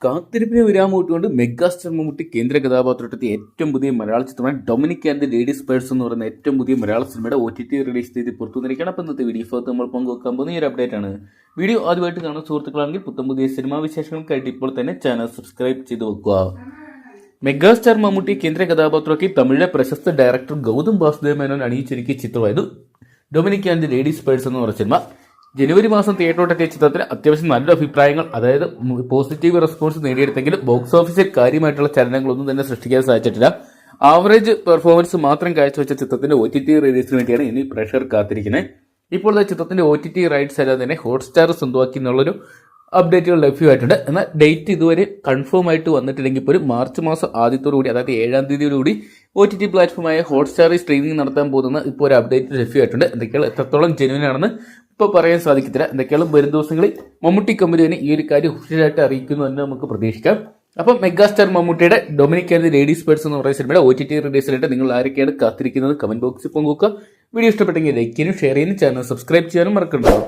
കാത്തിരിപ്പിന് വിരാമമിട്ടുകൊണ്ട് മെഗാസ്റ്റാർ മമ്മൂട്ടി കേന്ദ്ര കഥാപാത്രത്തെ ഏറ്റവും പുതിയ മലയാള ചിത്രമായ Dominic and the ladies purse എന്ന് പറയുന്ന ഏറ്റവും പുതിയ മലയാള സിനിമയുടെ OTT റിലീസ് ചെയ്ത് പുറത്തു വന്നിരിക്കുകയാണ്. അപ്പോൾ ഇന്നത്തെ വീഡിയോ നമ്മൾ പങ്കുവെക്കാൻ പോകുന്ന ഈ ഒരു അപ്ഡേറ്റ് ആണ്. വീഡിയോ ആദ്യമായിട്ട് കാണുന്ന സുഹൃത്തുക്കളാണെങ്കിൽ പുതിയ സിനിമാ വിശേഷങ്ങൾക്കായിട്ട് ഇപ്പോൾ തന്നെ ചാനൽ സബ്സ്ക്രൈബ് ചെയ്ത് വെക്കുക. മെഗാസ്റ്റാർ മമ്മൂട്ടി കേന്ദ്ര കഥാപാത്രമാക്കി തമിഴിലെ പ്രശസ്ത ഡയറക്ടർ ഗൗതം വാസുദേവ മേനോൻ അണിയിച്ചൊരുക്കിയ ചിത്രമായിരുന്നു Dominic and the ladies purse എന്ന് പറയുന്ന സിനിമ. ജനുവരി മാസം തിയേറ്ററിലെത്തിയ ചിത്രത്തിന് അത്യാവശ്യം നല്ല അഭിപ്രായങ്ങൾ, അതായത് പോസിറ്റീവ് റെസ്പോൺസ് നേടിയെടുത്തെങ്കിലും ബോക്സ് ഓഫീസിൽ കാര്യമായിട്ടുള്ള ചലനങ്ങളൊന്നും തന്നെ സൃഷ്ടിക്കാൻ സാധിച്ചിട്ടില്ല. ആവറേജ് പെർഫോമൻസ് മാത്രം കാഴ്ചവെച്ച ചിത്രത്തിന്റെ OTT റിലീസിന് വേണ്ടിയാണ് ഇനി പ്രഷർ കാത്തിരിക്കുന്നത്. ഇപ്പോൾ ചിത്രത്തിന്റെ OTT റൈറ്റ്സ് എല്ലാം തന്നെ ഹോട്ട്സ്റ്റാർ സ്വന്തമാക്കി എന്നുള്ളൊരു അപ്ഡേറ്റുകൾ ലഭ്യമായിട്ടുണ്ട്. എന്നാൽ ഡേറ്റ് ഇതുവരെ കൺഫേം ആയിട്ട് വന്നിട്ടില്ലെങ്കിൽ പോലും മാർച്ച് മാസം ആദ്യത്തോടുകൂടി, അതായത് 7-ാം തീയതിയോടുകൂടി OTT പ്ലാറ്റ്ഫോമായ ഹോട്ട്സ്റ്റാറിൽ സ്ട്രീമിംഗ് നടത്താൻ പോകുന്ന ഇപ്പോൾ ഒരു അപ്ഡേറ്റ് ലഭ്യമായിട്ടുണ്ട്. എന്തൊക്കെയാണ് എത്രത്തോളം ജെന്യൂൻ ആണെന്ന് ഇപ്പോൾ പറയാൻ സാധിക്കത്തില്ല. എന്തൊക്കെയാണ് വരും ദിവസങ്ങളിൽ മമ്മൂട്ടി കമ്പനി തന്നെ ഈ ഒരു കാര്യം ഒഫീഷ്യലായിട്ട് അറിയിക്കുന്നു എന്ന് നമുക്ക് പ്രതീക്ഷിക്കാം. അപ്പം മെഗാസ്റ്റാർ മമ്മൂട്ടിയുടെ Dominic and the ladies purse എന്ന് പറയുന്ന സിനിമയുടെ OTT റിലീസിനായിട്ട് നിങ്ങൾ ആരൊക്കെയാണ് കാത്തിരിക്കുന്നത് കമന്റ് ബോക്സിൽ പങ്കുവെക്കുക. വീഡിയോ ഇഷ്ടപ്പെട്ടെങ്കിൽ ലൈക്ക് ചെയ്യാനും ഷെയർ ചെയ്യാനും ചാനൽ സബ്സ്ക്രൈബ് ചെയ്യാനും മറക്കണ്ടാവും.